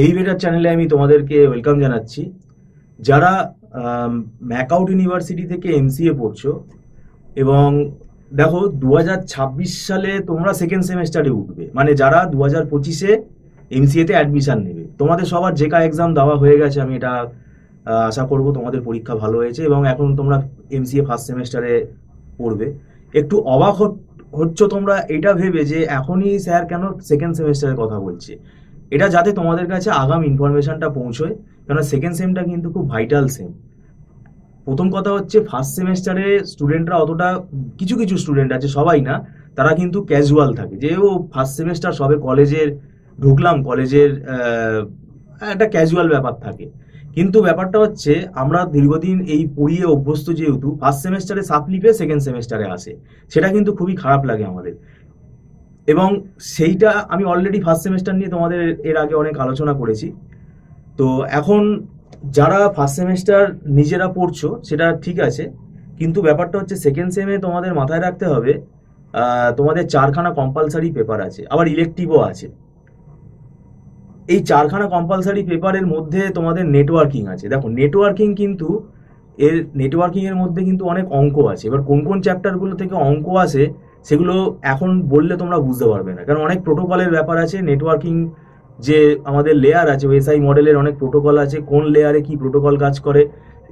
Elevator চ্যানেলে আমি তোমাদেরকে ওয়েলকাম জানাচ্ছি। যারা ম্যাকআউট ইউনিভার্সিটি থেকে এমসিএ পড়ছো এবং দেখো 2026 সালে তোমরা সেকেন্ড সেমেস্টারে উঠবে, মানে যারা 2025-এ এমসিএতে অ্যাডমিশন নেবে, তোমাদের সবার জেকা এক্সাম দেওয়া হয়ে গেছে। আমি এটা আশা করব তোমাদের পরীক্ষা ভালো হয়েছে এবং এখন তোমরা এমসিএ ফার্স্ট সেমেস্টারে পড়বে। একটু অবাক হচ্ছ তোমরা এটা ভেবে যে এখনই স্যার কেন সেকেন্ড সেমেস্টারের কথা বলছে। এটা যাতে তোমাদের কাছে আগাম ইনফরমেশনটা পৌঁছয়, কেননা সেকেন্ড সেমটা কিন্তু খুব ভাইটাল সেম। প্রথম কথা হচ্ছে ফার্স্ট সেমেস্টারে স্টুডেন্টরা অতটা, কিছু কিছু স্টুডেন্ট আছে, সবাই না, তারা কিন্তু ক্যাজুয়াল থাকে যে ও ফার্স্ট সেমেস্টার সবে কলেজের ঢুকলাম, কলেজের একটা ক্যাজুয়াল ব্যাপার থাকে। কিন্তু ব্যাপারটা হচ্ছে আমরা দীর্ঘদিন এই পড়িয়ে অভ্যস্ত, যেহেতু ফার্স্ট সেমেস্টারে সাপ্লি পেয়ে সেকেন্ড সেমেস্টারে আসে, সেটা কিন্তু খুবই খারাপ লাগে আমাদের। এবং সেইটা আমি অলরেডি ফার্স্ট সেমেস্টার নিয়ে তোমাদের এর আগে অনেক আলোচনা করেছি। তো এখন যারা ফার্স্ট সেমেস্টার নিজেরা পড়ছো সেটা ঠিক আছে, কিন্তু ব্যাপারটা হচ্ছে সেকেন্ড সেমে তোমাদের মাথায় রাখতে হবে তোমাদের 4খানা কম্পালসারি পেপার আছে, আবার ইলেকটিভও আছে। এই 4খানা কম্পালসারি পেপারের মধ্যে তোমাদের নেটওয়ার্কিং আছে। দেখো নেটওয়ার্কিং কিন্তু নেটওয়ার্কিং এর মধ্যে কিন্তু অনেক অঙ্ক আছে। এবার কোন কোন চ্যাপ্টারগুলো থেকে অঙ্ক আসে সেগুলো এখন বললে তোমরা বুঝতে পারবে না, কারণ অনেক প্রোটোকলের ব্যাপার আছে। নেটওয়ার্কিং যে আমাদের লেয়ার আছে, ওএসআই মডেলের অনেক প্রোটোকল আছে, কোন লেয়ারে কি প্রোটোকল কাজ করে।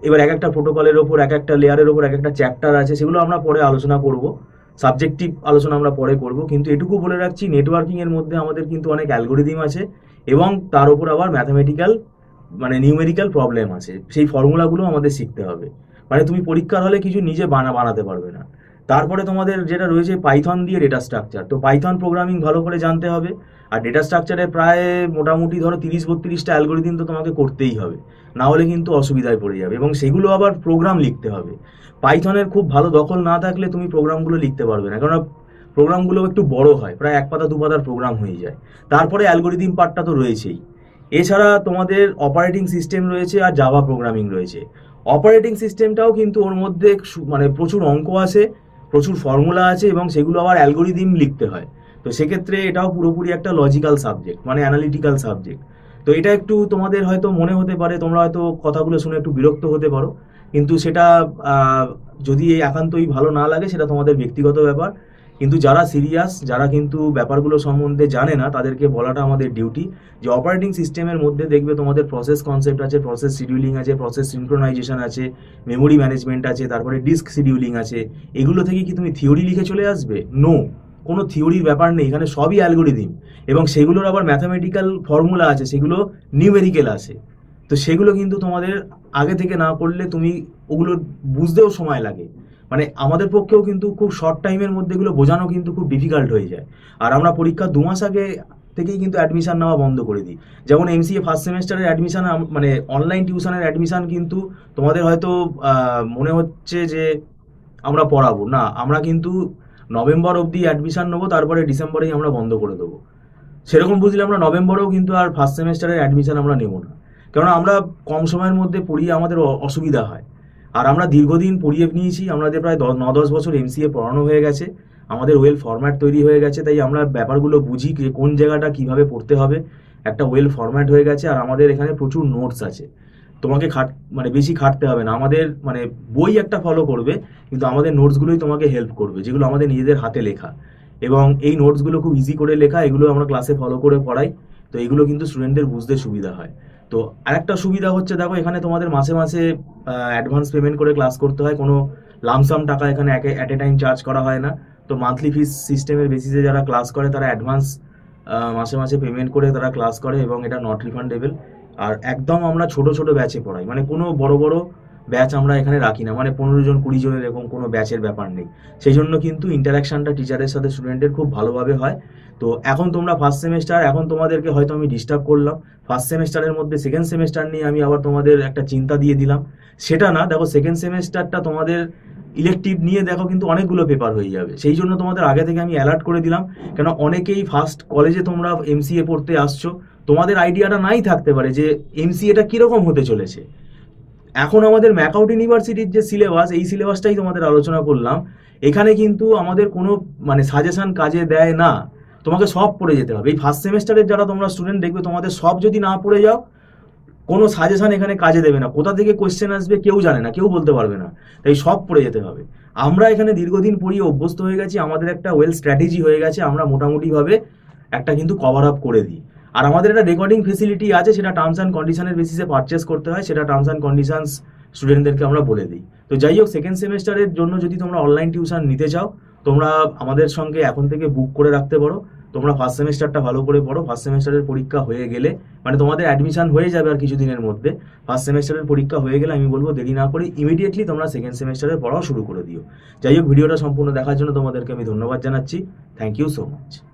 এবার এক একটা প্রোটোকলের ওপর, এক একটা লেয়ারের ওপর এক একটা চ্যাপ্টার আছে, সেগুলো আমরা পরে আলোচনা করব, সাবজেক্টিভ আলোচনা আমরা পরে করব। কিন্তু এটুকু বলে রাখছি, নেটওয়ার্কিং এর মধ্যে আমাদের কিন্তু অনেক অ্যালগোরিদম আছে এবং তার উপর আবার ম্যাথামেটিক্যাল, মানে নিউমেরিক্যাল প্রবলেম আছে। সেই ফর্মুলাগুলো আমাদের শিখতে হবে। মানে তুমি পরীক্ষার হলে কিছু নিজে বানাতে পারবে না। তারপরে তোমাদের যেটা রয়েছে পাইথন দিয়ে ডেটা স্ট্রাকচার, তো পাইথন প্রোগ্রামিং ভালো করে জানতে হবে। আর ডেটা স্ট্রাকচারে প্রায় মোটামুটি ধরো 30-32টা অ্যালগোরিদম তো তোমাকে করতেই হবে, না হলে কিন্তু অসুবিধায় পড়ে যাবে। এবং সেগুলো আবার প্রোগ্রাম লিখতে হবে। পাইথনের খুব ভালো দখল না থাকলে তুমি প্রোগ্রামগুলো লিখতে পারবে না, কারণ প্রোগ্রামগুলো একটু বড় হয়, প্রায় 1 পাতা 2 পাতার প্রোগ্রাম হয়ে যায়। তারপরে অ্যালগোরিদম পার্টটা তো রয়েছেই। এছাড়া তোমাদের অপারেটিং সিস্টেম রয়েছে আর জাভা প্রোগ্রামিং রয়েছে। অপারেটিং সিস্টেমটাও কিন্তু ওর মধ্যে মানে প্রচুর অঙ্ক আছে, প্রচুর ফর্মুলা আছে এবং সেগুলো আবার অ্যালগোরিদম লিখতে হয়। তো সেক্ষেত্রে এটাও পুরোপুরি একটা লজিক্যাল সাবজেক্ট, মানে অ্যানালিটিক্যাল সাবজেক্ট। তো এটা একটু তোমাদের হয়তো মনে হতে পারে, তোমরা হয়তো কথাগুলো শুনে একটু বিরক্ত হতে পারো, কিন্তু সেটা যদি একান্তই ভালো না লাগে সেটা তোমাদের ব্যক্তিগত ব্যাপার। কিন্তু যারা সিরিয়াস, যারা কিন্তু ব্যাপারগুলো সম্বন্ধে জানে না, তাদেরকে বলাটা আমাদের ডিউটি। যে অপারেটিং সিস্টেমের মধ্যে দেখবে তোমাদের প্রসেস কনসেপ্ট আছে, প্রসেস শিডিউলিং আছে, প্রসেস সিনক্রোনাইজেশন আছে, মেমোরি ম্যানেজমেন্ট আছে, তারপরে ডিস্ক শিডিউলিং আছে। এগুলো থেকে কি তুমি থিওরি লিখে চলে আসবে? নো, কোনো থিওরির ব্যাপার নেই, এখানে সবই অ্যালগোরিদম। এবং সেগুলোর আবার ম্যাথামেটিক্যাল ফর্মুলা আছে, সেগুলো নিউমেরিক্যাল আছে। তো সেগুলো কিন্তু তোমাদের আগে থেকে না করলে তুমি ওগুলো বুঝতেও সময় লাগে। মানে আমাদের পক্ষেও কিন্তু খুব শর্ট টাইমের মধ্যে এগুলো বোঝানো কিন্তু খুব ডিফিকাল্ট হয়ে যায়। আর আমরা পরীক্ষার 2 মাস আগে থেকেই কিন্তু অ্যাডমিশন নেওয়া বন্ধ করে দিই। যেমন এমসিএ ফার্স্ট সেমেস্টারের অ্যাডমিশন, মানে অনলাইন টিউশনের অ্যাডমিশন কিন্তু তোমাদের হয়তো মনে হচ্ছে যে আমরা পড়াবো না, আমরা কিন্তু নভেম্বর অবধি অ্যাডমিশন নেবো, তারপরে ডিসেম্বরেই আমরা বন্ধ করে দেবো। সেরকম বুঝলে আমরা নভেম্বরেও কিন্তু আর ফার্স্ট সেমেস্টারের অ্যাডমিশন আমরা নেবো না, কারণ আমরা কম সময়ের মধ্যে পড়িয়ে আমাদের অসুবিধা হয়। আর আমরা দীর্ঘদিন পড়িয়ে নিয়েছি, আমাদের প্রায় 9-10 বছর এমসিএ পড়ানো হয়ে গেছে, আমাদের ওয়েল ফরম্যাট তৈরি হয়ে গেছে, তাই আমরা ব্যাপারগুলো বুঝি যে কোন জায়গাটা কিভাবে পড়তে হবে। একটা ওয়েল ফরম্যাট হয়ে গেছে। আর আমাদের এখানে প্রচুর নোটস আছে, তোমাকে মানে বেশি খাটতে হবে না। আমাদের মানে বই একটা ফলো করবে, কিন্তু আমাদের নোটসগুলোই তোমাকে হেল্প করবে, যেগুলো আমাদের নিজেদের হাতে লেখা। এবং এই নোটসগুলো খুব ইজি করে লেখা, এগুলো আমরা ক্লাসে ফলো করে পড়াই। তো এগুলো কিন্তু স্টুডেন্টদের বুঝতে সুবিধা হয়। তো আরেকটা সুবিধা হচ্ছে, দেখো এখানে তোমাদের মাসে মাসে অ্যাডভান্স পেমেন্ট করে ক্লাস করতে হয়, কোনো লামসাম টাকা এখানে অ্যাট এ টাইম চার্জ করা হয় না। তো মান্থলি ফিস সিস্টেমের বেসিসে যারা ক্লাস করে তারা অ্যাডভান্স মাসে মাসে পেমেন্ট করে তারা ক্লাস করে এবং এটা নট রিফান্ডেবল। আর একদম আমরা ছোট ছোট ব্যাচে পড়াই, মানে কোনো বড় বড় ব্যাচ আমরা এখানে রাখি না, মানে 15 জন 20 জনের এরকম কোনো ব্যাচের ব্যাপার নেই। সেই জন্য কিন্তু ইন্টারাকশনটা টিচারের সাথে স্টুডেন্টের খুব ভালোভাবে হয়। তো এখন তোমরা ফার্স্ট সেমেস্টার, এখন তোমাদেরকে হয়তো আমি ডিস্টার্ব করলাম, ফার্স্ট সেমেস্টারের মধ্যে সেকেন্ড সেমেস্টার নিয়ে আমি আবার তোমাদের একটা চিন্তা দিয়ে দিলাম, সেটা না। দেখো সেকেন্ড সেমেস্টারটা তোমাদের ইলেকটিভ নিয়ে দেখো কিন্তু অনেকগুলো পেপার হয়ে যাবে, সেই জন্য তোমাদের আগে থেকে আমি অ্যালার্ট করে দিলাম। কেন অনেকেই ফার্স্ট কলেজে তোমরা এমসিএ পড়তে আসছো, তোমাদের আইডিয়াটা নাই থাকতে পারে যে এমসিএটা কিরকম হতে চলেছে। এখন আমাদের ম্যাকআউট ইউনিভার্সিটির যে সিলেবাস, এই সিলেবাসটাই তোমাদের আলোচনা করলাম। এখানে কিন্তু আমাদের কোনো মানে সাজেশন কাজে দেয় না। তোমাকে সব পড়ে যেতে হবে। এই ফার্স্ট সেমেস্টারের যারা তোমরা স্টুডেন্ট দেখবে, তোমাদের সব যদি না পড়ে যাও, কোনো সাজেশন এখানে কাজে দেবে না। কোথা থেকে কোয়েশ্চেন আসবে কেউ জানে না, কেউ বলতে পারবে না। তাই সব পড়ে যেতে হবে। আমরা এখানে দীর্ঘদিন পড়িয়ে অভ্যস্ত হয়ে গেছি, আমাদের একটা ওয়েল স্ট্র্যাটেজি হয়ে গেছে, আমরা মোটামুটিভাবে একটা কিন্তু কভার আপ করে দিই। আর আমাদের একটা রেকর্ডিং ফেসিলিটি আছে, সেটা টার্মস অ্যান্ড কন্ডিশনের বেসিসে পারচেস করতে হয়, সেটা টার্মস অ্যান্ড কন্ডিশনস স্টুডেন্টদেরকে আমরা বলে দিই। তো যাই হোক, সেকেন্ড সেমেস্টারের জন্য যদি তোমরা অনলাইন টিউশন নিতে চাও, তোমরা আমাদের সঙ্গে এখন থেকে বুক করে রাখতে পারো। তোমরা ফার্স্ট সেমেস্টারটা ভালো করে পড়ো। ফার্স্ট সেমেস্টারের পরীক্ষা হয়ে গেলে, মানে তোমাদের অ্যাডমিশন হয়ে যাবে আর কিছুদিনের মধ্যে, ফার্স্ট সেমেস্টারের পরীক্ষা হয়ে গেলে আমি বলবো দেরি না করে ইমিডিয়েটলি তোমরা সেকেন্ড সেমেস্টারের পড়াও শুরু করে দিও। যাই হোক, ভিডিওটা সম্পূর্ণ দেখার জন্য তোমাদেরকে আমি ধন্যবাদ জানাচ্ছি। Thank you so much.